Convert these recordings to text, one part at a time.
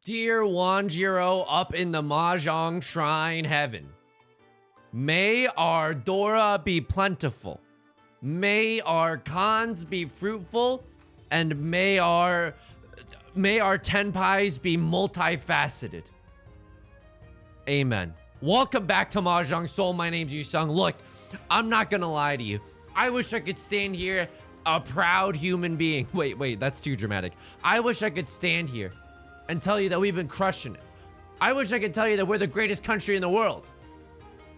Dear Wanjiro up in the Mahjong Shrine Heaven, may our Dora be plentiful, may our cons be fruitful, and may our tenpais be multifaceted. Amen. Welcome back to Mahjong Soul. My name's Yusong. Look, I'm not gonna lie to you. I wish I could stand here a proud human being. Wait, that's too dramatic. I wish I could stand here and tell you that we've been crushing it. I wish I could tell you that we're the greatest country in the world.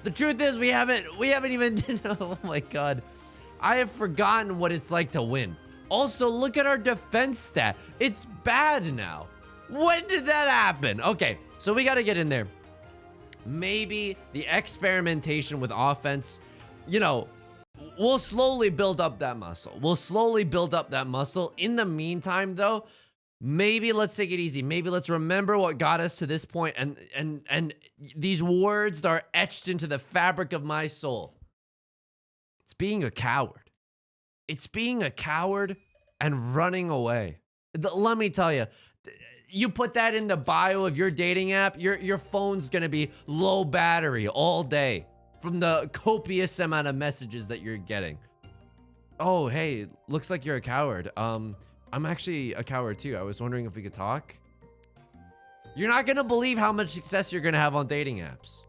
The truth is we haven't even, oh my God. I have forgotten what it's like to win. Also, look at our defense stat. It's bad now. When did that happen? Okay, so we gotta get in there. Maybe the experimentation with offense, you know, we'll slowly build up that muscle. In the meantime, though, maybe let's take it easy. Maybe let's remember what got us to this point, and these words that are etched into the fabric of my soul. It's being a coward. It's being a coward and running away. Let me tell you, you put that in the bio of your dating app, your phone's gonna be low battery all day from the copious amount of messages that you're getting. Oh, hey, looks like you're a coward. I'm actually a coward too. I was wondering if we could talk. You're not gonna believe how much success you're gonna have on dating apps.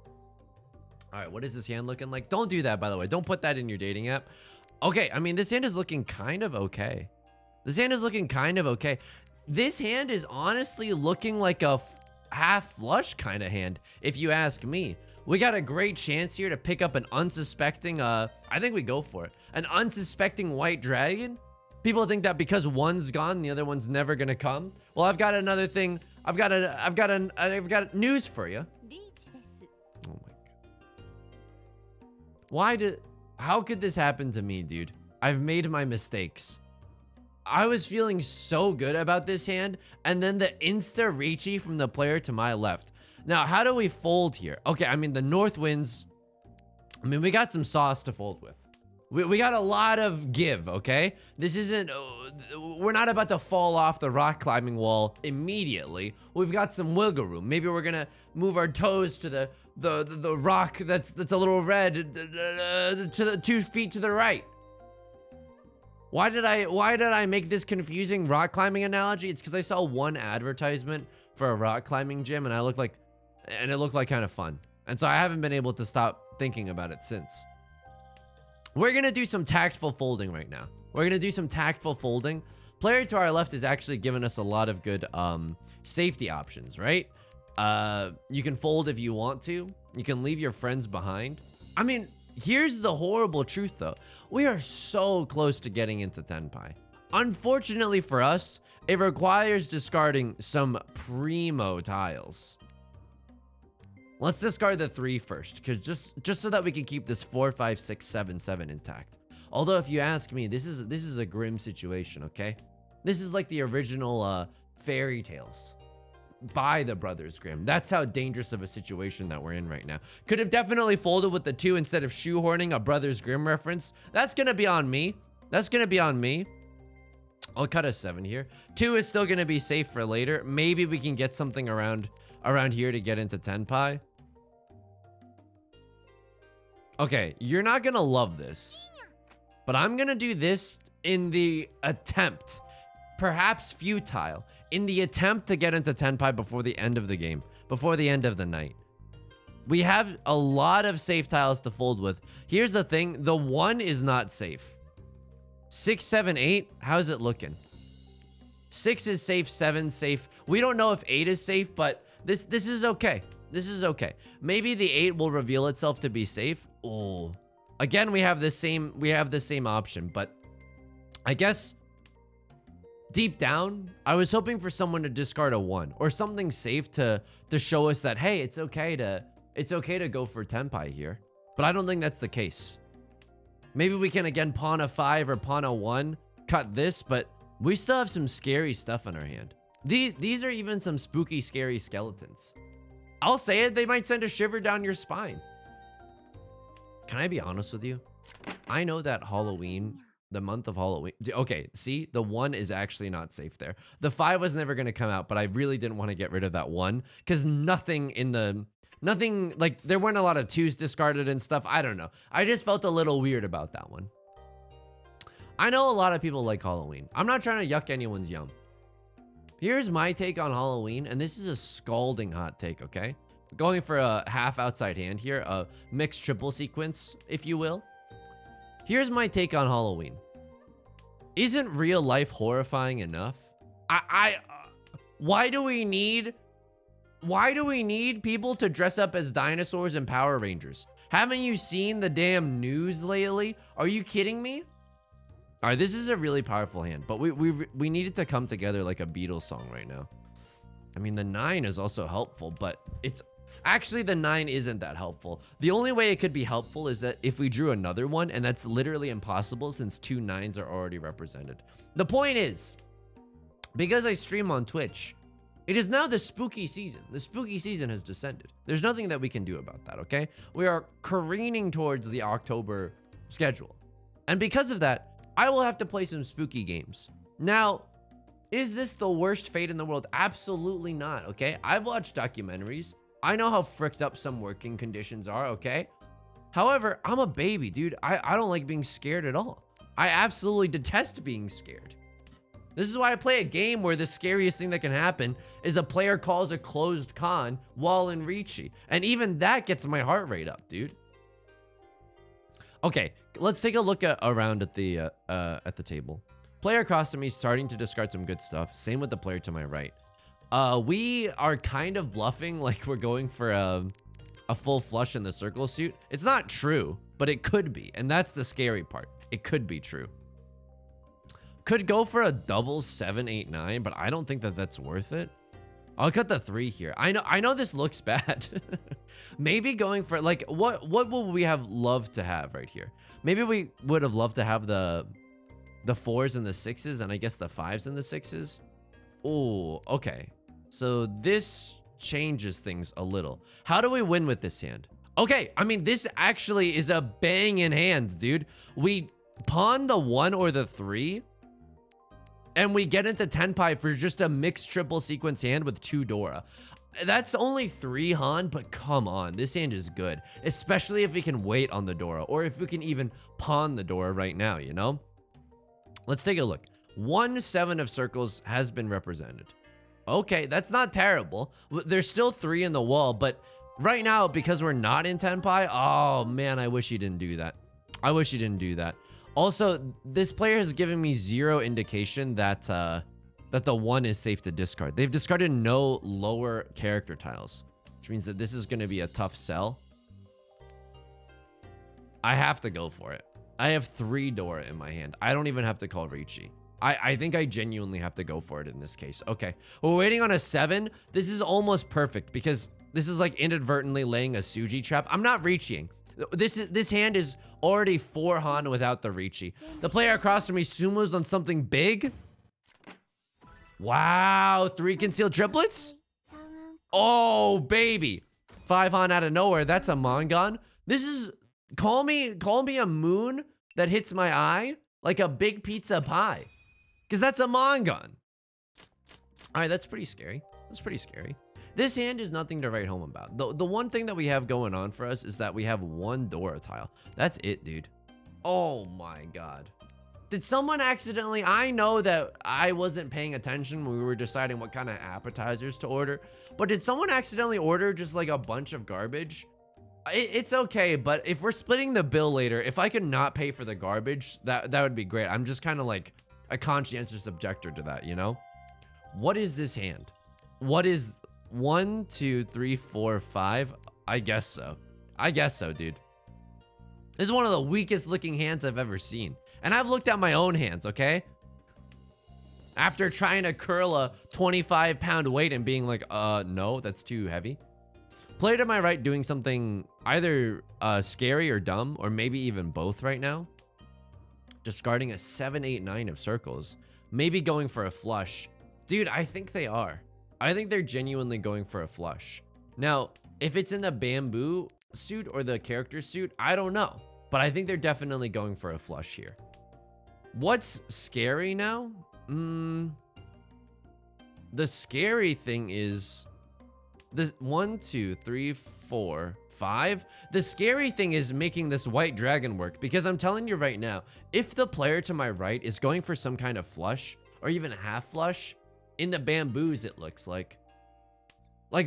All right, what is this hand looking like? Don't do that, by the way. Don't put that in your dating app. Okay, I mean, this hand is looking kind of okay. This hand is honestly looking like a half flush kind of hand, if you ask me. We got a great chance here to pick up an unsuspecting, I think we go for it. An unsuspecting white dragon. People think that because one's gone, the other one's never gonna come. Well, I've got another thing. I've got news for you. Oh my God. How could this happen to me, dude? I've made my mistakes. I was feeling so good about this hand, and then the insta Riichi from the player to my left. Now, how do we fold here? Okay, I mean, the north winds. I mean, we got some sauce to fold with. We got a lot of give, okay? This isn't, we're not about to fall off the rock climbing wall immediately. We've got some wiggle room. Maybe we're gonna move our toes to the rock that's a little red, to the 2 feet to the right. Why did I make this confusing rock climbing analogy? It's because I saw one advertisement for a rock climbing gym, and it looked like kind of fun. And so I haven't been able to stop thinking about it since. We're gonna do some tactful folding right now. Player to our left is actually giving us a lot of good safety options, right? You can fold if you want to. You can leave your friends behind. I mean, here's the horrible truth though. We are so close to getting into Tenpai. Unfortunately for us, it requires discarding some primo tiles. Let's discard the 3 first, because just so that we can keep this 4, 5, 6, 7, 7 intact. Although, if you ask me, this is a grim situation, okay? This is like the original fairy tales by the Brothers Grimm. That's how dangerous of a situation that we're in right now. Could have definitely folded with the 2 instead of shoehorning a Brothers Grimm reference. That's gonna be on me. I'll cut a 7 here. 2 is still gonna be safe for later. Maybe we can get something around here to get into Tenpai. Okay, you're not gonna love this, but I'm gonna do this in the attempt, perhaps futile, in the attempt to get into Tenpai before the end of the game, before the end of the night. We have a lot of safe tiles to fold with. Here's the thing, the 1 is not safe. 6, 7, 8, how's it looking? 6 is safe, 7 safe. We don't know if 8 is safe, but this is okay. This is okay. Maybe the 8 will reveal itself to be safe. Oh, again, we have the same option, but I guess deep down, I was hoping for someone to discard a 1 or something safe to show us that, hey, it's okay to go for Tenpai here. But I don't think that's the case. Maybe we can again pawn a 5 or pawn a 1, cut this, but we still have some scary stuff in our hand. These are even some spooky, scary skeletons. I'll say it, they might send a shiver down your spine. Can I be honest with you? I know that Halloween The month of Halloween. Okay, see, the 1 is actually not safe there. The 5 was never going to come out, but I really didn't want to get rid of that 1 because nothing, like, there weren't a lot of 2s discarded and stuff. I don't know. I just felt a little weird about that one. I know a lot of people like Halloween. I'm not trying to yuck anyone's yum. Here's my take on Halloween, and this is a scalding hot take, okay? Going for a half outside hand here, a mixed triple sequence, if you will. Here's my take on Halloween. Isn't real life horrifying enough? Why do we need people to dress up as dinosaurs and Power Rangers? Haven't you seen the damn news lately? Are you kidding me? All right, this is a really powerful hand, but we need it to come together like a Beatles song right now. I mean, the 9 is also helpful, but it's actually, the 9 isn't that helpful. The only way it could be helpful is that if we drew another one, and that's literally impossible since 2 9s are already represented. The point is, because I stream on Twitch, it is now the spooky season. The spooky season has descended. There's nothing that we can do about that, okay? We are careening towards the October schedule. And because of that, I will have to play some spooky games. Now, is this the worst fate in the world? Absolutely not, okay? I've watched documentaries. I know how fricked up some working conditions are, okay? However, I'm a baby, dude. I don't like being scared at all. I absolutely detest being scared. This is why I play a game where the scariest thing that can happen is a player calls a closed con while in Riichi. And even that gets my heart rate up, dude. Okay, let's take a look around at the table. Player across from me starting to discard some good stuff. Same with the player to my right. We are kind of bluffing like we're going for a full flush in the circle suit. It's not true, but it could be. And that's the scary part. It could be true. Could go for a double 7, 8, 9, but I don't think that that's worth it. I'll cut the 3 here. I know this looks bad. Maybe going for like, what will we have loved to have right here? Maybe we would have loved to have the 4s and the 6s, and I guess the 5s and the 6s. Oh, okay. So this changes things a little. How do we win with this hand? Okay, I mean, this actually is a banging hand, dude. We pawn the 1 or the 3, and we get into Tenpai for just a mixed triple sequence hand with 2 Dora. That's only 3 Han, but come on, this hand is good. Especially if we can wait on the Dora, or if we can even pawn the Dora right now, you know? Let's take a look. 1 7 of circles has been represented. Okay, that's not terrible. There's still 3 in the wall, but right now, because we're not in Tenpai, oh man, I wish he didn't do that. I wish he didn't do that. Also, this player has given me 0 indication that that the 1 is safe to discard. They've discarded no lower character tiles, which means that this is going to be a tough sell. I have to go for it. I have 3 Dora in my hand. I don't even have to call Riichi. I think I genuinely have to go for it in this case. Okay, we're waiting on a 7. This is almost perfect because this is like inadvertently laying a Suji trap. I'm not Riichiing. This hand is already 4 Han without the Riichi. The player across from me sumos on something big. Wow, 3 concealed triplets? Oh, baby. 5 Han out of nowhere. That's a Mongon. This is, call me a moon that hits my eye like a big pizza pie. Because that's a Mongon. All right, that's pretty scary. That's pretty scary. This hand is nothing to write home about. The one thing that we have going on for us is that we have 1 Dora tile. That's it, dude. Oh my God. Did someone accidentally, I know that I wasn't paying attention when we were deciding what kind of appetizers to order, but did someone accidentally order just like a bunch of garbage? It's okay, but if we're splitting the bill later, if I could not pay for the garbage, that would be great. I'm just kind of like a conscientious objector to that, you know? What is this hand? What is 1, 2, 3, 4, 5? I guess so. I guess so, dude. This is one of the weakest looking hands I've ever seen. And I've looked at my own hands, okay? After trying to curl a 25-pound weight and being like, no, that's too heavy. Player to my right doing something either scary or dumb, or maybe even both right now. Discarding a 7, 8, 9 of circles. Maybe going for a flush. Dude, I think they are. I think they're genuinely going for a flush. Now, if it's in the bamboo suit or the character suit, I don't know. But I think they're definitely going for a flush here. What's scary now? The scary thing is this 1, 2, 3, 4, 5. The scary thing is making this white dragon work, because I'm telling you right now, if the player to my right is going for some kind of flush or even half flush in the bamboos, it looks like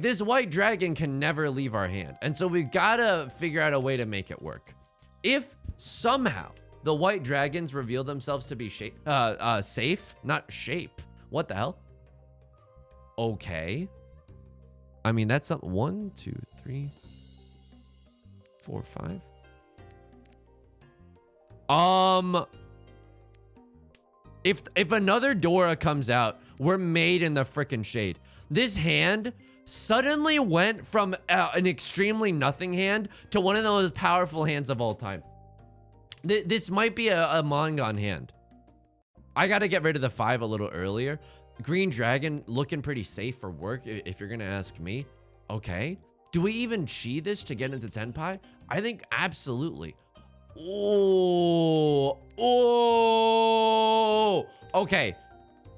this white dragon can never leave our hand. And so we gotta figure out a way to make it work. If somehow the white dragons reveal themselves to be safe, not shape. What the hell? Okay. I mean, that's something. 1, 2, 3, 4, 5. If another Dora comes out, we're made in the frickin' shade. This hand suddenly went from an extremely nothing hand to one of the most powerful hands of all time. This might be a Mangon hand. I gotta get rid of the 5 a little earlier. Green Dragon looking pretty safe for work, if you're gonna ask me. Okay. Do we even chi this to get into Tenpai? I think absolutely. Oh. Oh. Okay.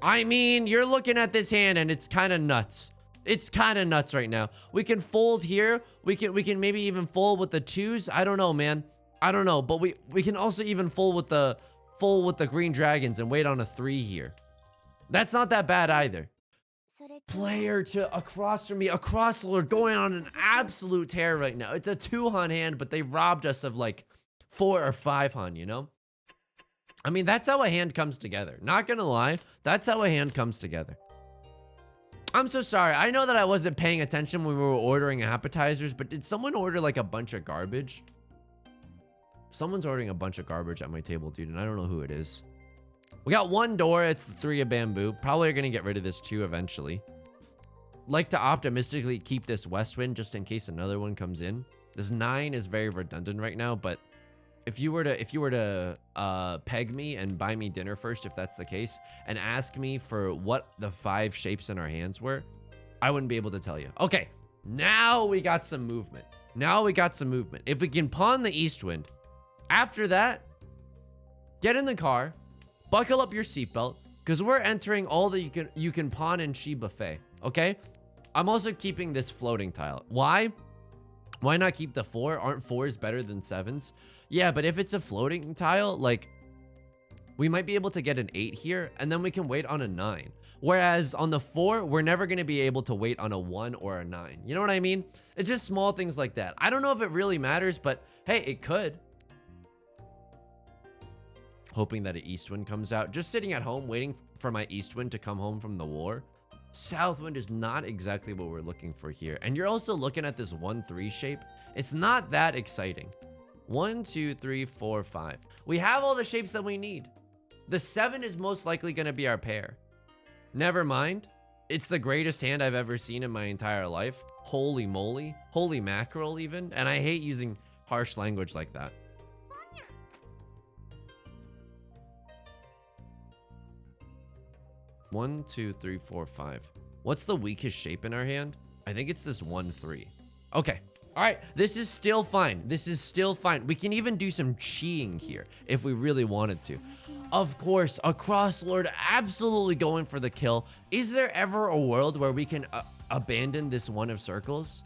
I mean, you're looking at this hand and it's kind of nuts. It's kind of nuts right now. We can fold here. We can maybe even fold with the 2s. I don't know, man. I don't know, but we can also even fold with the green dragons and wait on a 3 here. That's not that bad either. Player to across from me, a crosslord going on an absolute tear right now. It's a 2-han hand, but they robbed us of like 4 or 5-han, you know? I mean, that's how a hand comes together. Not gonna lie, that's how a hand comes together. I'm so sorry. I know that I wasn't paying attention when we were ordering appetizers, but did someone order like a bunch of garbage? Someone's ordering a bunch of garbage at my table, dude, and I don't know who it is. We got 1 door. It's the 3 of bamboo. Probably are going to get rid of this 2 eventually. Like to optimistically keep this west wind just in case another one comes in. This 9 is very redundant right now, but if you were to peg me and buy me dinner first, if that's the case, and ask me for what the 5 shapes in our hands were, I wouldn't be able to tell you. Okay, now we got some movement. If we can pawn the east wind, after that, get in the car, buckle up your seatbelt, because we're entering all that you can pawn in chi buffet, okay? I'm also keeping this floating tile. Why? Why not keep the 4? Aren't 4s better than 7s? Yeah, but if it's a floating tile, like, we might be able to get an 8 here, and then we can wait on a 9. Whereas on the 4, we're never going to be able to wait on a 1 or a 9. You know what I mean? It's just small things like that. I don't know if it really matters, but hey, it could. Hoping that an east wind comes out. Just sitting at home waiting for my east wind to come home from the war. South wind is not exactly what we're looking for here. And you're also looking at this 1-3 shape. It's not that exciting. 1, 2, 3, 4, 5. We have all the shapes that we need. The 7 is most likely going to be our pair. Never mind. It's the greatest hand I've ever seen in my entire life. Holy moly. Holy mackerel even. And I hate using harsh language like that. One, 2, 3, 4, 5. What's the weakest shape in our hand? I think it's this 1-3. Okay. All right. This is still fine. We can even do some chiing here if we really wanted to. Of course, a crosslord absolutely going for the kill. Is there ever a world where we can abandon this 1 of circles?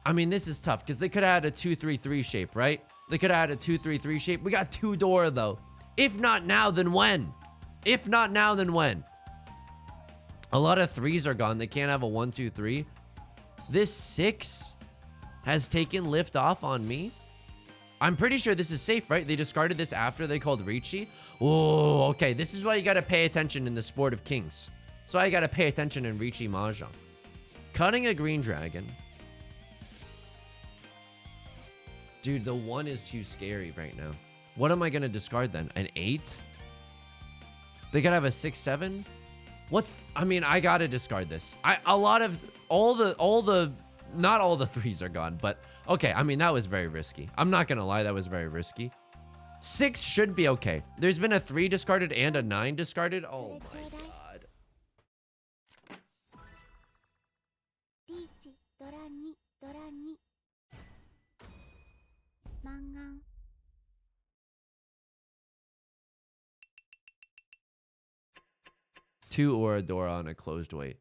I mean, this is tough because they could have had a 2-3-3 shape, right? They could have had a 2-3-3 shape. We got 2 door though. If not now, then when? A lot of 3s are gone. They can't have a 1, 2, 3. This 6 has taken lift off on me. I'm pretty sure this is safe, right? They discarded this after they called Riichi. Oh, okay. This is why you got to pay attention in the sport of kings. So I got to pay attention in Riichi Mahjong. Cutting a green dragon. Dude, the 1 is too scary right now. What am I going to discard then? An 8? They got to have a 6, 7? I mean, I gotta discard this. Not all the 3s are gone, but okay. I mean, that was very risky. I'm not gonna lie, that was very risky. 6 should be okay. There's been a 3 discarded and a 9 discarded. Oh my god. 2 Oradora on a closed weight.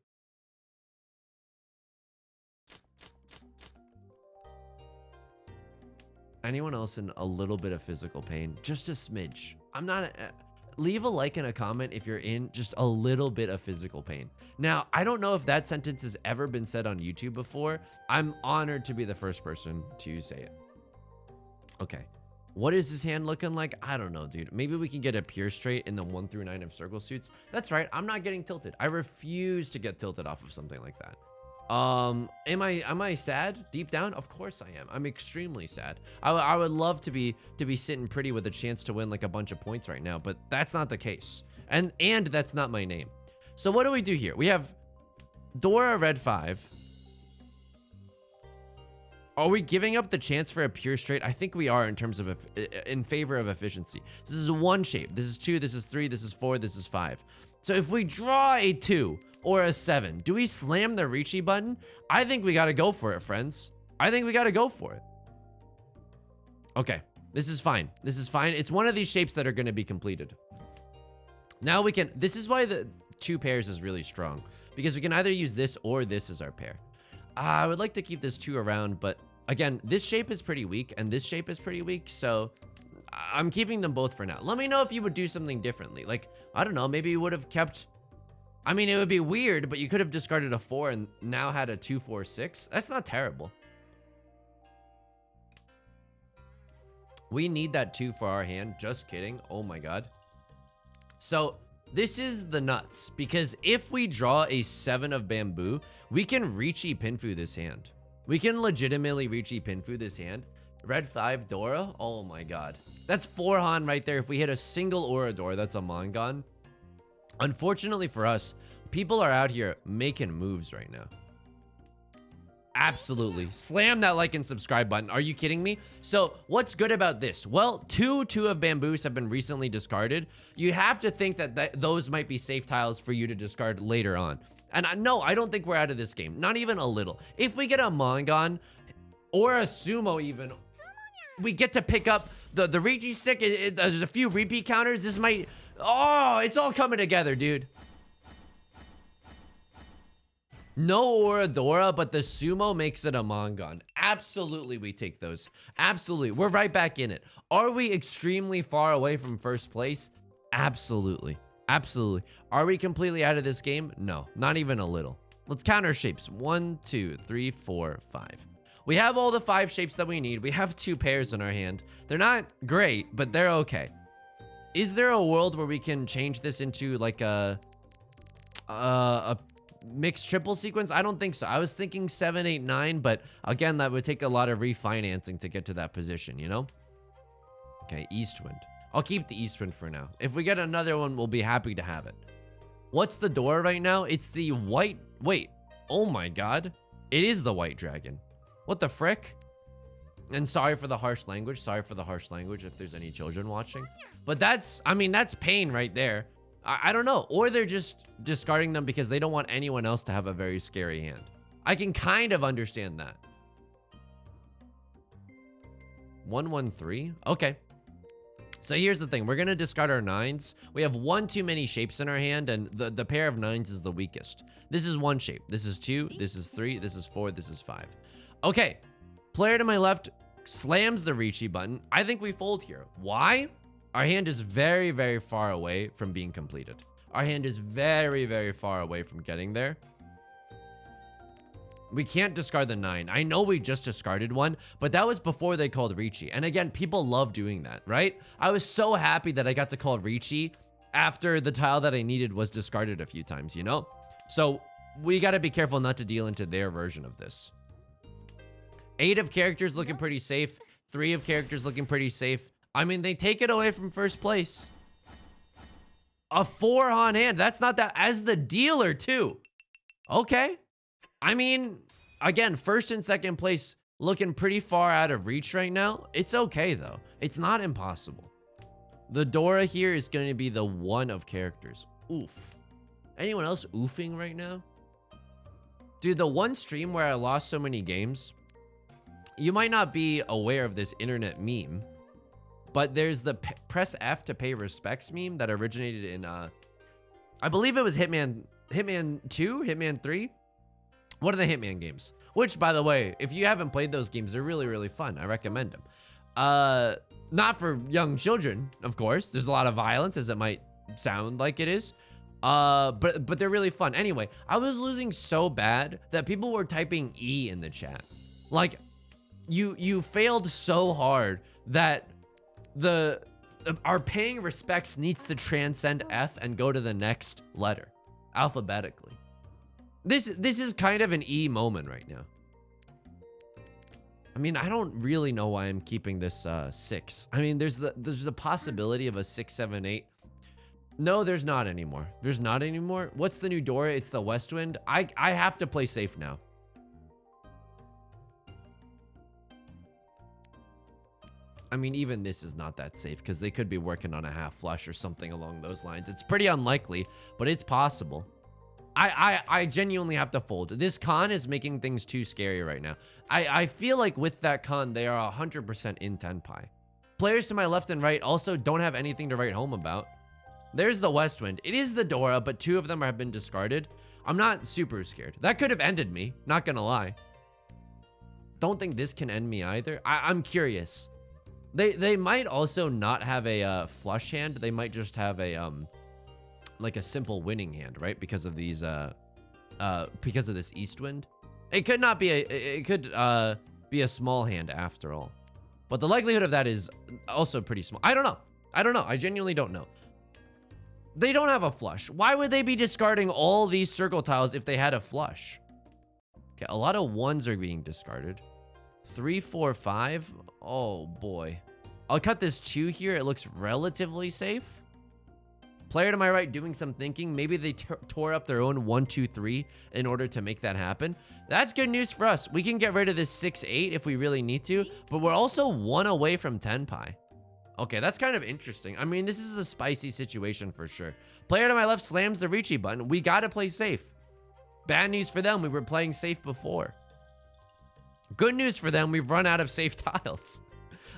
Anyone else in a little bit of physical pain? Just a smidge. I'm not... leave a like and a comment if you're in just a little bit of physical pain. Now, I don't know if that sentence has ever been said on YouTube before. I'm honored to be the first person to say it. Okay. What is his hand looking like? I don't know, dude. Maybe we can get a pure straight in the 1 through 9 of circle suits. That's right. I'm not getting tilted. I refuse to get tilted off of something like that. Am I sad deep down? Of course I am. I'm extremely sad. I would love to be sitting pretty with a chance to win like a bunch of points right now, but that's not the case. And that's not my name. So what do we do here? We have Dora red 5. Are we giving up the chance for a pure straight? I think we are in terms of in favor of efficiency. This is 1 shape. This is 2, this is 3, this is 4, this is 5. So if we draw a 2 or a 7, do we slam the Riichi button? I think we got to go for it, friends. I think we got to go for it. Okay, this is fine. This is fine. It's one of these shapes that are going to be completed. Now we can, this is why the 2 pairs is really strong, because we can either use this or this as our pair. I would like to keep this 2 around, but again, this shape is pretty weak and this shape is pretty weak, so I'm keeping them both for now. Let me know if you would do something differently. Like, I don't know, maybe you would have kept... I mean, it would be weird, but you could have discarded a 4 and now had a 2, 4, 6. That's not terrible. We need that 2 for our hand. Just kidding. Oh my god. So, this is the nuts. Because if we draw a 7 of bamboo, we can Riichi Pinfu this hand. We can legitimately Riichi Pinfu this hand. Red 5 Dora. Oh my god. That's 4 Han right there. If we hit a single Oradora, that's a Mangon. Unfortunately for us, people are out here making moves right now. Absolutely. Slam that like and subscribe button. Are you kidding me? So what's good about this? Well, 2 of bamboos have been recently discarded. You have to think that those might be safe tiles for you to discard later on. And no, I don't think we're out of this game. Not even a little. If we get a Mangon or a Sumo even, we get to pick up the Riichi stick. There's a few repeat counters. This might... Oh, it's all coming together, dude. No Oradora, but the Sumo makes it a Mangon. Absolutely, we take those. Absolutely. We're right back in it. Are we extremely far away from first place? Absolutely. Absolutely. Are we completely out of this game? No, not even a little. Let's count our shapes. 1, 2, 3, 4, 5. We have all the 5 shapes that we need. We have 2 pairs in our hand. They're not great, but they're okay. Is there a world where we can change this into like a mixed triple sequence? I don't think so. I was thinking 7, 8, 9, but again, that would take a lot of refinancing to get to that position, you know? Okay, Eastwind. I'll keep the Eastwind for now. If we get another one, we'll be happy to have it. What's the door right now? It's the white... Wait. Oh my god. It is the white dragon. What the frick? And sorry for the harsh language. Sorry for the harsh language if there's any children watching. But that's, I mean, that's pain right there. I don't know. Or they're just discarding them because they don't want anyone else to have a very scary hand. I can kind of understand that. 113? Okay. So here's the thing. We're going to discard our 9s. We have 1 too many shapes in our hand, and the pair of 9s is the weakest. This is 1 shape. This is 2. This is 3. This is 4. This is 5. Okay. Player to my left slams the Riichi button. I think we fold here. Why? Our hand is very, very far away from being completed. Our hand is very, very far away from getting there. We can't discard the 9. I know we just discarded one, but that was before they called Riichi. And again, people love doing that, right? I was so happy that I got to call Riichi after the tile that I needed was discarded a few times, you know? So we got to be careful not to deal into their version of this. 8 of characters looking pretty safe. 3 of characters looking pretty safe. I mean, they take it away from first place. A 4 on hand. That's not that. As the dealer, too. Okay. I mean, again, first and second place looking pretty far out of reach right now. It's okay, though. It's not impossible. The Dora here is going to be the 1 of characters. Oof. Anyone else oofing right now? Dude, the one stream where I lost so many games... You might not be aware of this internet meme, but there's the press F to pay respects meme that originated in I believe it was Hitman 2, Hitman 3. One of the Hitman games. Which, by the way, if you haven't played those games, they're really, really fun. I recommend them. Not for young children, of course. There's a lot of violence, as it might sound like it is. But they're really fun. Anyway, I was losing so bad that people were typing E in the chat. Like, you failed so hard that our paying respects needs to transcend F and go to the next letter alphabetically. This is kind of an E moment right now. I mean, I don't really know why I'm keeping this 6. I mean, there's a possibility of a 6, 7, 8. No, there's not anymore. There's not anymore. What's the new door? It's the West Wind. I have to play safe now. I mean, even this is not that safe because they could be working on a half flush or something along those lines. It's pretty unlikely, but it's possible. I genuinely have to fold. This con is making things too scary right now. I feel like with that con, they are 100% in Tenpai. Players to my left and right also don't have anything to write home about. There's the West Wind. It is the Dora, but 2 of them have been discarded. I'm not super scared. That could have ended me, not gonna lie. Don't think this can end me either. I'm curious. They might also not have a flush hand. They might just have a like a simple winning hand, right? Because of these because of this East Wind. It could not be it could be a small hand after all. But the likelihood of that is also pretty small. I don't know. I genuinely don't know. They don't have a flush. Why would they be discarding all these circle tiles if they had a flush? Okay, a lot of 1s are being discarded. 3, 4, 5. Oh boy. I'll cut this 2 here. It looks relatively safe. Player to my right doing some thinking. Maybe they tore up their own 1, 2, 3 in order to make that happen. That's good news for us. We can get rid of this 6, 8 if we really need to, but we're also 1 away from Tenpai. Okay, that's kind of interesting. I mean, this is a spicy situation for sure. Player to my left slams the Riichi button. We gotta play safe. Bad news for them. We were playing safe before. Good news for them. We've run out of safe tiles.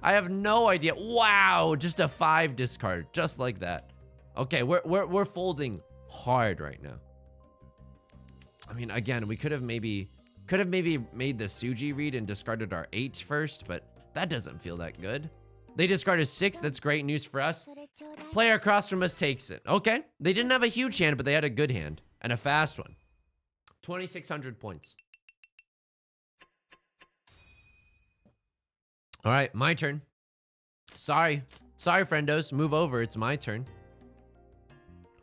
I have no idea. Wow, just a 5 discard, just like that. Okay, we're folding hard right now. I mean, again, we could have maybe made the Suji read and discarded our 8s first, but that doesn't feel that good. They discarded 6. That's great news for us. Player across from us takes it. Okay, they didn't have a huge hand, but they had a good hand and a fast one. 2,600 points. All right, my turn. Sorry, friendos. Move over. It's my turn.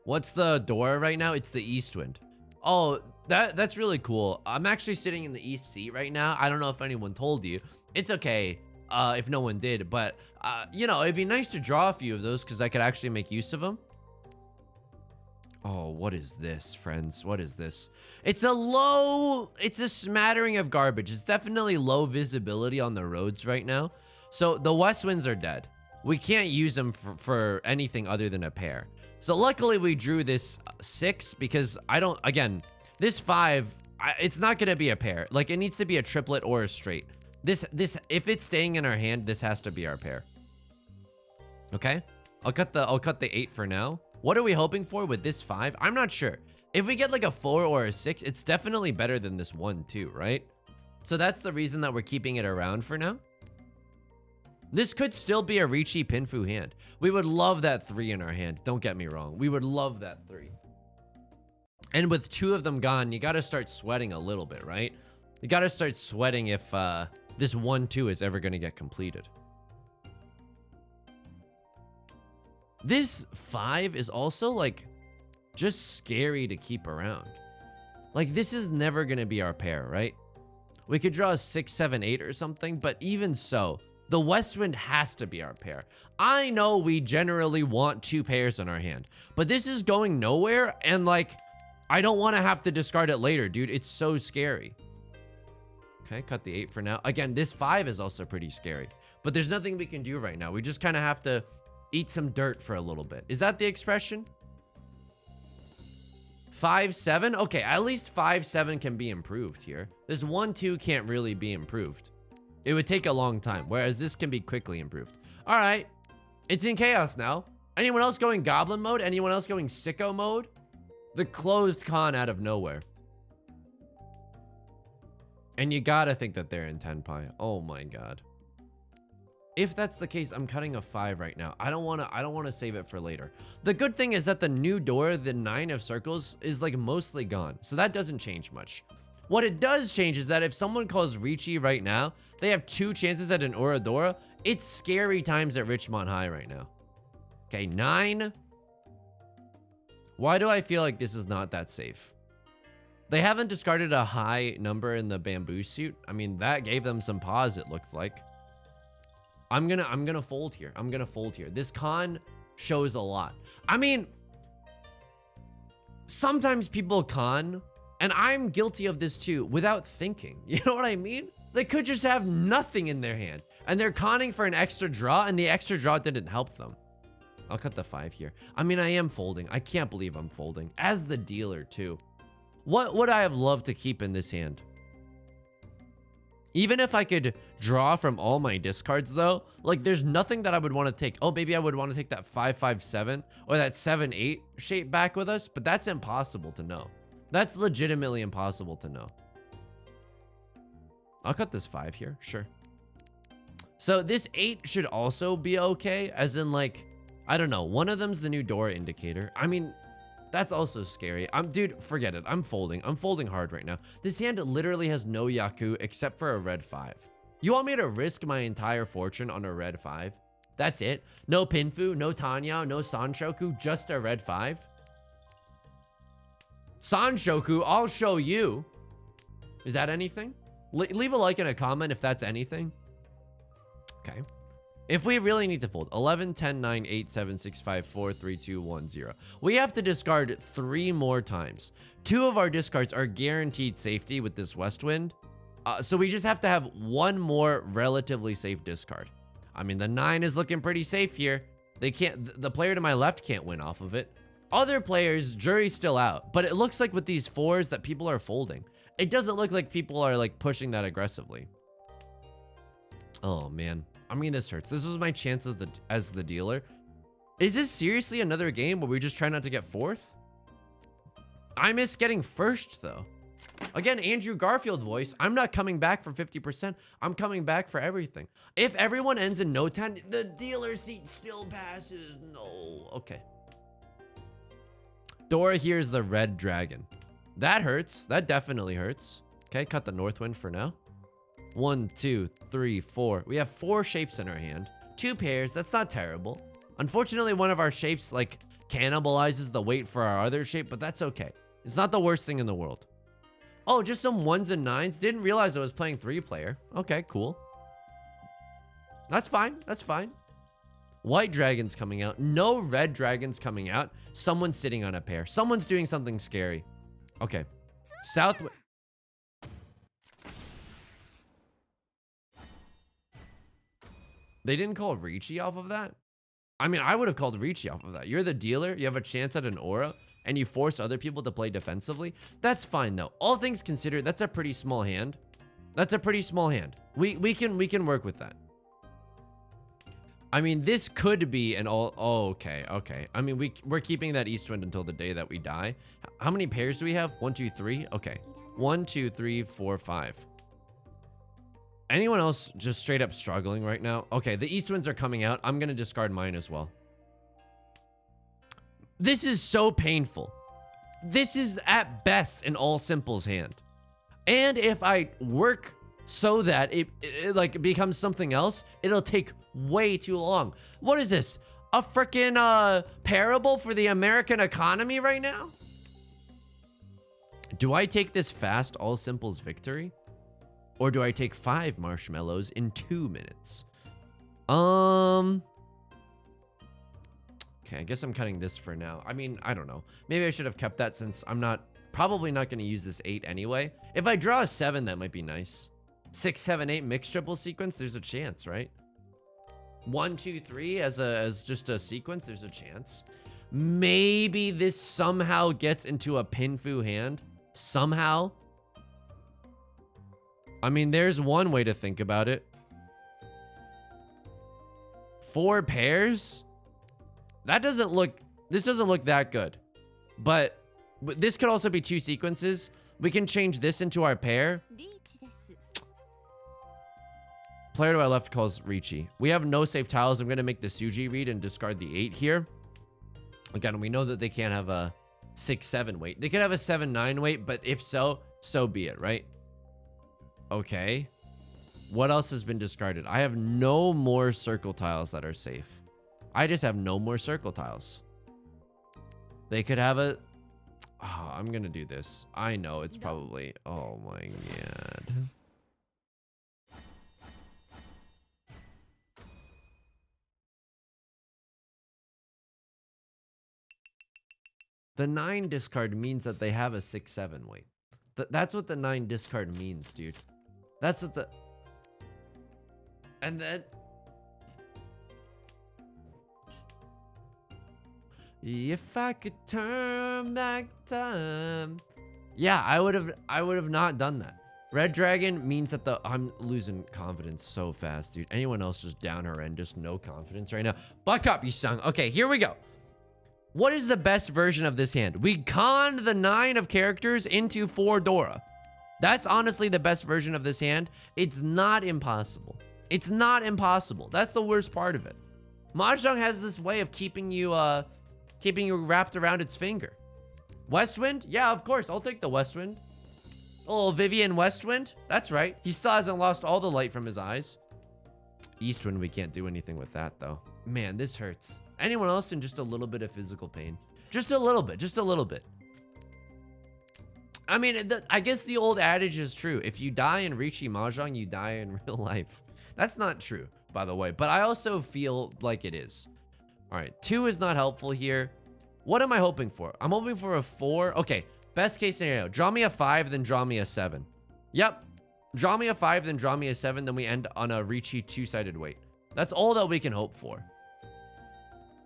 What's the door right now? It's the East Wind. Oh, that's really cool. I'm actually sitting in the East seat right now. I don't know if anyone told you. It's okay if no one did, but you know, it'd be nice to draw a few of those because I could actually make use of them. Oh, what is this, friends? What is this? It's a smattering of garbage. It's definitely low visibility on the roads right now. So the West Winds are dead. We can't use them for anything other than a pair. So luckily we drew this 6 because again, this 5, it's not going to be a pair. Like, it needs to be a triplet or a straight. This, if it's staying in our hand, this has to be our pair. Okay. I'll cut the 8 for now. What are we hoping for with this 5? I'm not sure. If we get like a 4 or a 6, it's definitely better than this 1 too, right? So that's the reason that we're keeping it around for now. This could still be a Riichi Pinfu hand. We would love that 3 in our hand. Don't get me wrong. We would love that 3. And with 2 of them gone, you got to start sweating a little bit, right? You got to start sweating if this 1-2 is ever going to get completed. This 5 is also like just scary to keep around. Like, this is never going to be our pair, right? We could draw a 6, 7, 8 or something, but even so, the West Wind has to be our pair. I know we generally want 2 pairs in our hand, but this is going nowhere, and like, I don't want to have to discard it later, dude. It's so scary. Okay, cut the 8 for now. Again, this 5 is also pretty scary, but there's nothing we can do right now. We just kind of have to eat some dirt for a little bit. Is that the expression? 5, 7? Okay, at least 5, 7 can be improved here. This 1, 2 can't really be improved. It would take a long time, whereas this can be quickly improved. All right, it's in chaos now. Anyone else going goblin mode? Anyone else going sicko mode? The closed con out of nowhere. And you gotta think that they're in Tenpai. Oh my god. If that's the case, I'm cutting a 5 right now. I don't wanna save it for later. The good thing is that the new door, the 9 of circles, is like mostly gone. So that doesn't change much. What it does change is that if someone calls Riichi right now, they have 2 chances at an Oradora. It's scary times at Richmond High right now. Okay, 9. Why do I feel like this is not that safe? They haven't discarded a high number in the bamboo suit. I mean, that gave them some pause, it looked like. I'm gonna fold here. I'm gonna fold here. This con shows a lot. I mean, sometimes people con, and I'm guilty of this too, without thinking. You know what I mean? They could just have nothing in their hand, and they're conning for an extra draw, and the extra draw didn't help them. I'll cut the 5 here. I mean, I am folding. I can't believe I'm folding. As the dealer too. What would I have loved to keep in this hand? Even if I could draw from all my discards though, like there's nothing that I would want to take. Oh, maybe I would want to take that 5-5-7 or that 7-8 shape back with us, but that's impossible to know. That's legitimately impossible to know. I'll cut this 5 here, sure. So this 8 should also be okay, as in like, I don't know, one of them's the new door indicator. I mean, that's also scary. Dude, forget it. I'm folding. I'm folding hard right now. This hand literally has no Yaku except for a red 5. You want me to risk my entire fortune on a red 5? That's it? No Pinfu, no Tanyao, no Sanshoku, just a red 5? Sanshoku, I'll show you. Is that anything? Leave a like and a comment if that's anything. Okay. If we really need to fold, 11, 10, 9, 8, 7, 6, 5, 4, 3, 2, 1, 0. We have to discard 3 more times. 2 of our discards are guaranteed safety with this West Wind. So we just have to have 1 more relatively safe discard. I mean, the 9 is looking pretty safe here. They can't, the player to my left can't win off of it. Other players, jury's still out. But it looks like with these 4s that people are folding. It doesn't look like people are like pushing that aggressively. Oh man. I mean, this hurts. This was my chance as the dealer. Is this seriously another game where we just try not to get 4th? I miss getting 1st, though. Again, Andrew Garfield voice. I'm not coming back for 50%. I'm coming back for everything. If everyone ends in no 10, the dealer seat still passes. No. Okay. Dora here is the red dragon. That hurts. That definitely hurts. Okay, cut the north wind for now. 1, 2, 3, 4. We have 4 shapes in our hand. 2 pairs. That's not terrible. Unfortunately, one of our shapes like cannibalizes the weight for our other shape, but that's okay. It's not the worst thing in the world. Oh, just some 1s and 9s. Didn't realize I was playing 3-player. Okay, cool. That's fine. That's fine. White dragon's coming out. No red dragons coming out. Someone's sitting on a pair. Someone's doing something scary. Okay. South. They didn't call Riichi off of that? I mean, I would have called Riichi off of that. You're the dealer. You have a chance at an aura, and you force other people to play defensively. That's fine, though. All things considered, that's a pretty small hand. That's a pretty small hand. We can work with that. I mean, this could be an all... Oh, okay, okay. I mean, we're keeping that east wind until the day that we die. How many pairs do we have? 1, 2, 3? Okay. 1, 2, 3, 4, 5. Anyone else just straight up struggling right now? Okay, the east winds are coming out. I'm going to discard mine as well. This is so painful. This is at best an all simples hand. And if I work so that it like becomes something else, it'll take way too long. What is this? A freaking parable for the American economy right now? Do I take this fast all simples victory? Or do I take 5 marshmallows in 2 minutes? Okay, I guess I'm cutting this for now. I mean, I don't know. Maybe I should have kept that since I'm probably not going to use this 8 anyway. If I draw a 7, that might be nice. 6, 7, 8 mixed triple sequence, there's a chance, right? 1, 2, 3 as just a sequence, there's a chance. Maybe this somehow gets into a Pinfu hand. Somehow. I mean, there's one way to think about it. 4 pairs? This doesn't look that good. But But this could also be 2 sequences. We can change this into our pair. Player to our left calls Riichi. We have no safe tiles. I'm going to make the Suji read and discard the 8 here. Again, we know that they can't have a 6-7 weight. They could have a 7-9 weight, but if so, so be it, right? Okay. What else has been discarded? I have no more circle tiles that are safe. I just have no more circle tiles. They could have a... Oh, I'm going to do this. I know it's probably... Oh my god. The 9 discard means that they have a 6-7 weight. That's what the 9 discard means, dude. That's what the... And then... If I could turn back time... Yeah, I would have not done that. Red Dragon means that the... I'm losing confidence so fast, dude. Anyone else just down her end, just no confidence right now. Buck up, Yusong. Okay, here we go. What is the best version of this hand? We conned the 9 of characters into 4 Dora. That's honestly the best version of this hand. It's not impossible. It's not impossible. That's the worst part of it. Mahjong has this way of keeping you wrapped around its finger. Westwind? Yeah, of course. I'll take the Westwind. Oh, Vivian Westwind? That's right. He still hasn't lost all the light from his eyes. Eastwind, we can't do anything with that, though. Man, this hurts. Anyone else in just a little bit of physical pain? Just a little bit. Just a little bit. I mean, I guess the old adage is true. If you die in Riichi Mahjong, you die in real life. That's not true, by the way. But I also feel like it is. All right, 2 is not helpful here. What am I hoping for? I'm hoping for a 4. Okay, best case scenario. Draw me a 5, then draw me a 7. Yep. Draw me a 5, then draw me a 7, then we end on a Riichi 2-sided weight. That's all that we can hope for.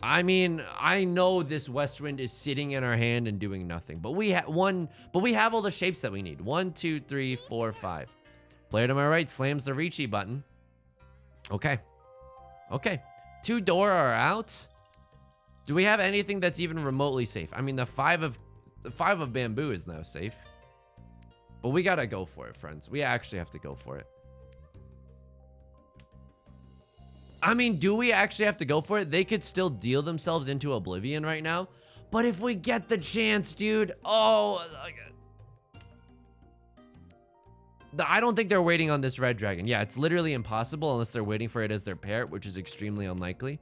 I mean, I know this Westwind is sitting in our hand and doing nothing, but we have all the shapes that we need. 1, 2, 3, 4, 5. Player to my right slams the Riichi button. Okay. Okay. 2 Dora are out. Do we have anything that's even remotely safe? I mean, the 5 of bamboo is now safe. But we gotta go for it, friends. We actually have to go for it. I mean, do we actually have to go for it? They could still deal themselves into oblivion right now. But if we get the chance, dude. Oh. I don't think they're waiting on this red dragon. Yeah, it's literally impossible unless they're waiting for it as their pair, which is extremely unlikely.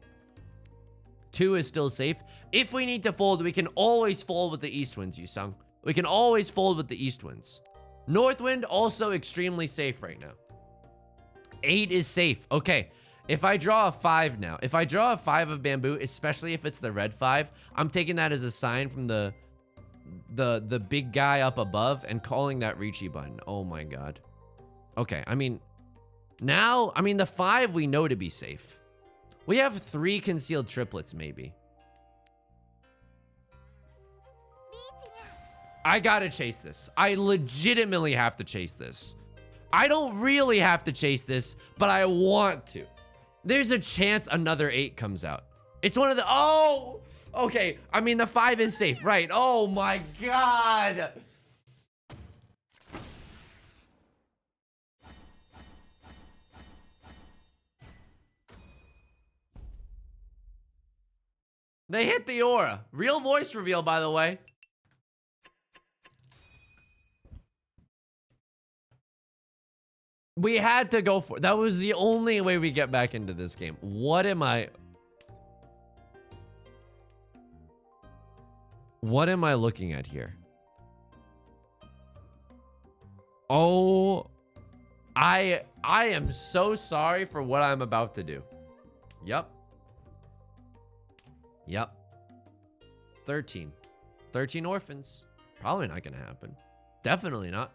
2 is still safe. If we need to fold, we can always fold with the east winds, Yusong. We can always fold with the east winds. North wind also extremely safe right now. 8 is safe. Okay. If I draw a 5 now, if I draw a 5 of bamboo, especially if it's the red 5, I'm taking that as a sign from the big guy up above and calling that Riichi button. Oh my god. Okay, I mean, now, I mean, the 5 we know to be safe. We have 3 concealed triplets, maybe. I gotta chase this. I legitimately have to chase this. I don't really have to chase this, but I want to. There's a chance another 8 comes out. It's one of the... Oh! Okay, I mean, the 5 is safe, right? Oh my god! They hit the aura. Real voice reveal, by the way. We had to go for it. That was the only way we get back into this game. What am I looking at here? Oh, I am so sorry for what I'm about to do. Yep. 13 orphans. Probably not gonna happen. Definitely not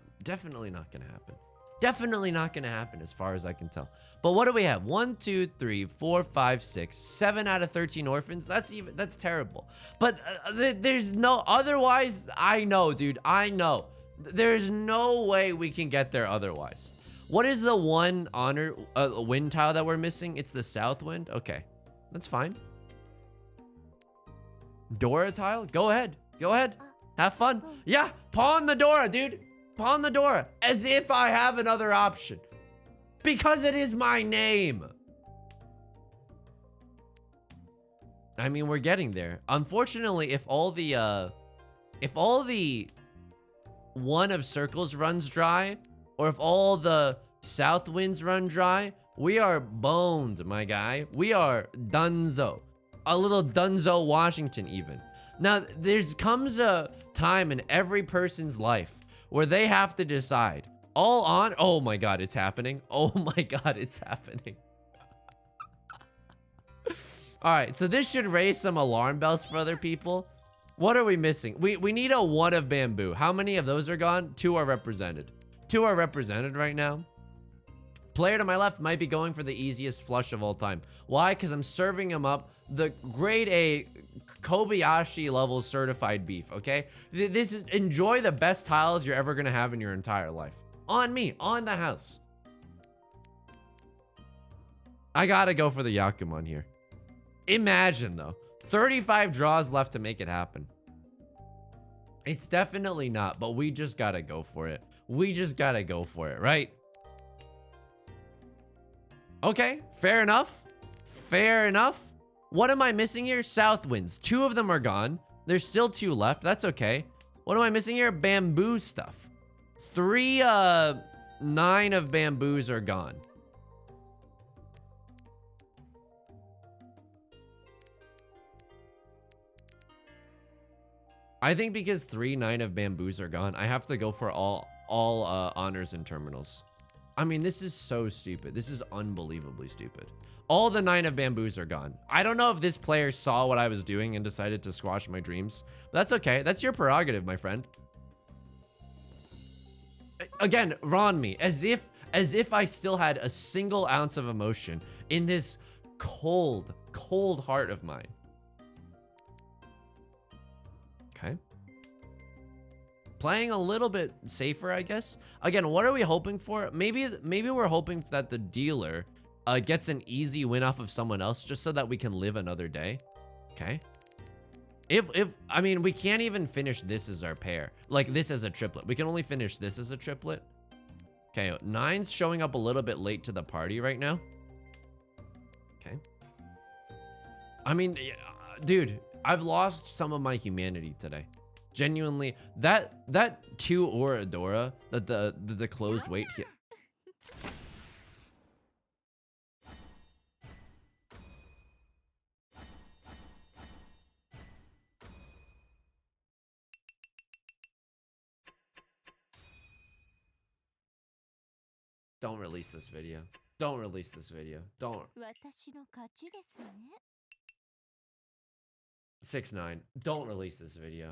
gonna happen. Definitely not gonna happen as far as I can tell. But what do we have? 1, 2, 3, 4, 5, 6, 7 out of 13 orphans. That's terrible. But there's no otherwise. I know, dude. I know. There's no way we can get there otherwise. What is the one honor wind tile that we're missing? It's the south wind. Okay, that's fine. Dora tile. Go ahead. Go ahead. Have fun. Yeah, pawn the Dora, dude. Pawn the Dora. As if I have another option. Because it is my name. I mean, we're getting there. Unfortunately, if all the one of circles runs dry, or if all the south winds run dry, we are boned, my guy. We are dunzo. A little dunzo Washington even. Now, comes a time in every person's life where they have to decide. Oh my god, it's happening. Oh my god, it's happening. Alright, so this should raise some alarm bells for other people. What are we missing? We need a 1 of bamboo. How many of those are gone? 2 are represented. 2 are represented right now. Player to my left might be going for the easiest flush of all time. Why? Because I'm serving him up the grade A Kobayashi level certified beef, okay? This is, enjoy the best tiles you're ever gonna have in your entire life. On me, on the house. I gotta go for the Yakuman here. Imagine though, 35 draws left to make it happen. It's definitely not, but we just gotta go for it. We just gotta go for it, right? Okay, fair enough. Fair enough. What am I missing here? South winds. 2 of them are gone. There's still 2 left. That's okay. What am I missing here? Bamboo stuff. 3, 9 of bamboos are gone. I think because 3, 9 of bamboos are gone, I have to go for all honors and terminals. I mean, this is so stupid. This is unbelievably stupid. All the 9 of bamboos are gone. I don't know if this player saw what I was doing and decided to squash my dreams. That's okay. That's your prerogative, my friend. Again, Ron me, as if I still had a single ounce of emotion in this cold, cold heart of mine. Okay. Playing a little bit safer, I guess. Again, what are we hoping for? Maybe we're hoping that the dealer gets an easy win off of someone else just so that we can live another day. Okay. I mean, we can't even finish this as our pair. Like this as a triplet. We can only finish this as a triplet. Okay, 9's showing up a little bit late to the party right now. Okay. I mean, dude, I've lost some of my humanity today. Genuinely, that 2 Oradora, that the closed weight here. Don't release this video. Don't release this video. Don't. 6-9. Don't release this video.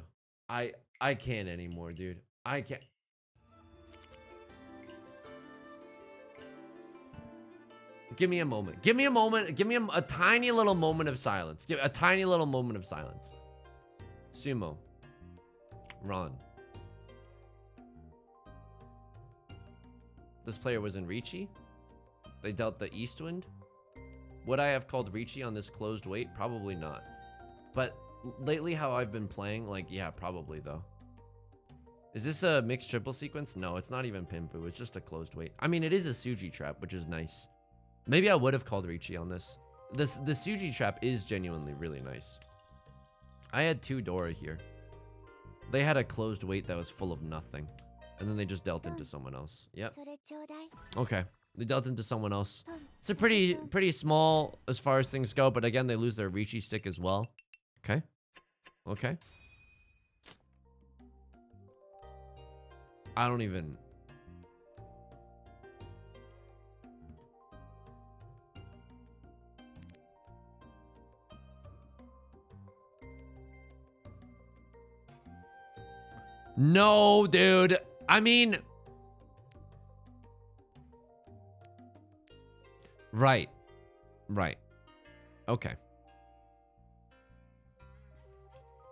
I can't anymore, dude. I can't. Give me a moment. Give me a moment. Give me a tiny little moment of silence. Give a tiny little moment of silence. Sumo. Ron. This player was in Riichi. They dealt the Eastwind. Would I have called Riichi on this closed weight? Probably not. But lately how I've been playing, like, yeah, probably though. Is this a mixed triple sequence? No, it's not even Pimpu. It's just a closed weight. I mean, it is a Suji trap, which is nice. Maybe I would have called Riichi on this. The Suji trap is genuinely really nice. I had 2 Dora here. They had a closed weight that was full of nothing. And then they just dealt into someone else. Yep. Okay. They dealt into someone else. It's a pretty small as far as things go, but again, they lose their Riichi stick as well. Okay. Okay. I don't even... No, dude. I mean... Right. Right. Okay.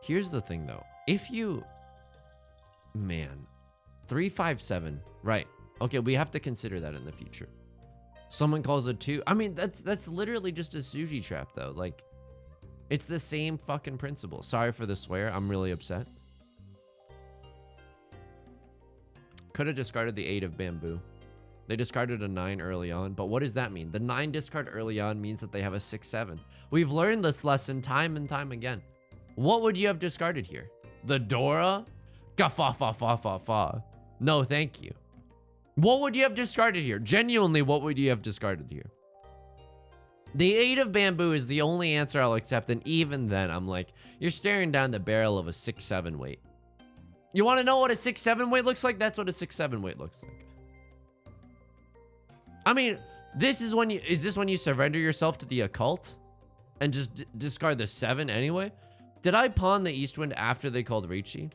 Here's the thing, though. If you... Man. 357. Right. Okay, we have to consider that in the future. Someone calls it 2. I mean, that's literally just a Suji trap, though. Like, it's the same fucking principle. Sorry for the swear. I'm really upset. Could have discarded the 8 of bamboo. They discarded a 9 early on, but what does that mean? The 9 discard early on means that they have a 6-7. We've learned this lesson time and time again. What would you have discarded here? The Dora? Ga-fa-fa-fa-fa-fa. No, thank you. What would you have discarded here? Genuinely, what would you have discarded here? The 8 of bamboo is the only answer I'll accept, and even then, I'm like, you're staring down the barrel of a 6-7 weight. You want to know what a 6-7 weight looks like? That's what a 6-7 weight looks like. I mean, is this when you surrender yourself to the occult? And just discard the 7 anyway? Did I pawn the Eastwind after they called Riichi?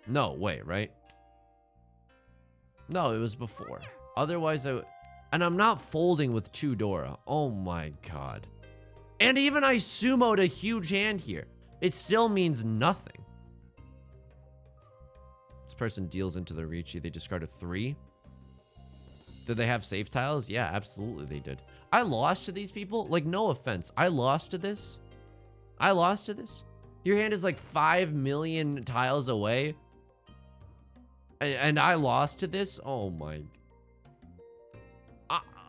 No, wait, right? No, it was before. Otherwise, and I'm not folding with 2 Dora. Oh my god. And even I sumoed a huge hand here. It still means nothing. This person deals into the Riichi. They discard a 3. Did they have safe tiles? Yeah, absolutely they did. I lost to these people? Like, no offense. I lost to this? I lost to this? Your hand is like 5 million tiles away. And I lost to this? Oh my.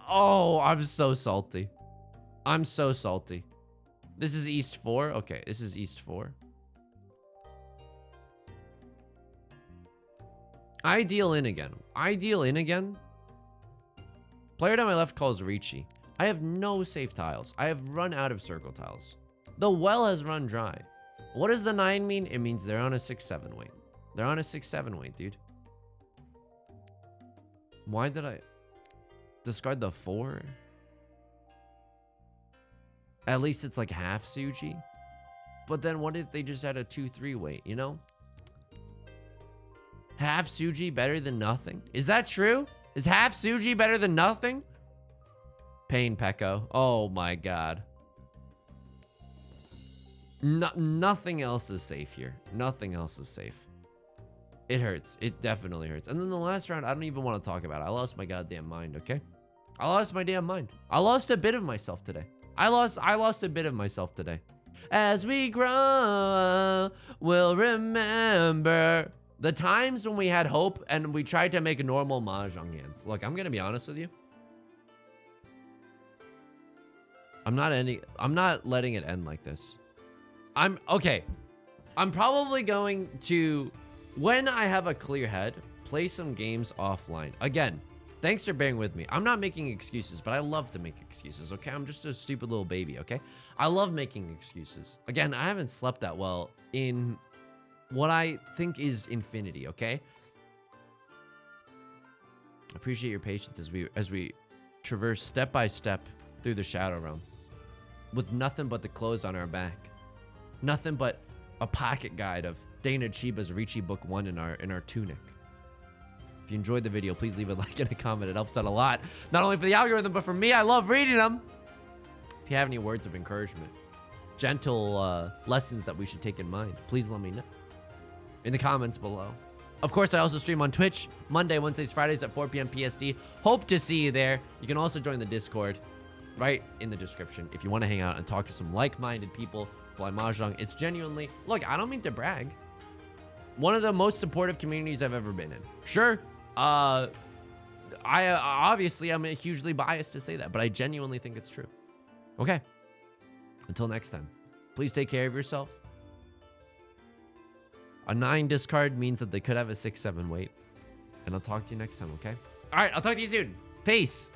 Oh, I'm so salty. I'm so salty. This is East 4? Okay, this is East 4. I deal in again. I deal in again. Player to my left calls Riichi. I have no safe tiles. I have run out of circle tiles. The well has run dry. What does the 9 mean? It means they're on a 6-7 weight. They're on a 6-7 weight, dude. Why did I discard the 4? At least it's like half Suji. But then what if they just had a 2-3 weight, you know? Half Suji better than nothing? Is that true? Is half Suji better than nothing? Pain, Pekko. Oh my god. Nothing else is safe here. Nothing else is safe. It hurts. It definitely hurts. And then the last round, I don't even want to talk about it. I lost my goddamn mind, okay? I lost my damn mind. I lost a bit of myself today. I lost a bit of myself today. As we grow, we'll remember the times when we had hope and we tried to make normal Mahjong hands. Look, I'm gonna be honest with you. I'm not letting it end like this. Okay. I'm probably going to, when I have a clear head, play some games offline. Again, thanks for bearing with me. I'm not making excuses, but I love to make excuses, okay? I'm just a stupid little baby, okay? I love making excuses. Again, I haven't slept that well in what I think is infinity, okay? Appreciate your patience as we traverse step by step through the Shadow Realm with nothing but the clothes on our back. Nothing but a pocket guide of Dana Chiba's Riichi Book 1 in our tunic. If you enjoyed the video, please leave a like and a comment. It helps out a lot. Not only for the algorithm, but for me. I love reading them. If you have any words of encouragement, gentle lessons that we should take in mind, please let me know in the comments below. Of course, I also stream on Twitch Monday, Wednesdays, Fridays at 4 p.m. PST. Hope to see you there. You can also join the Discord right in the description if you want to hang out and talk to some like-minded people, play Mahjong. It's genuinely, look, I don't mean to brag, one of the most supportive communities I've ever been in. Sure, I obviously I'm hugely biased to say that, but I genuinely think it's true. Okay, until next time, please take care of yourself. A 9 discard means that they could have a 6-7 weight, and I'll talk to you next time, okay? All right, I'll talk to you soon. Peace.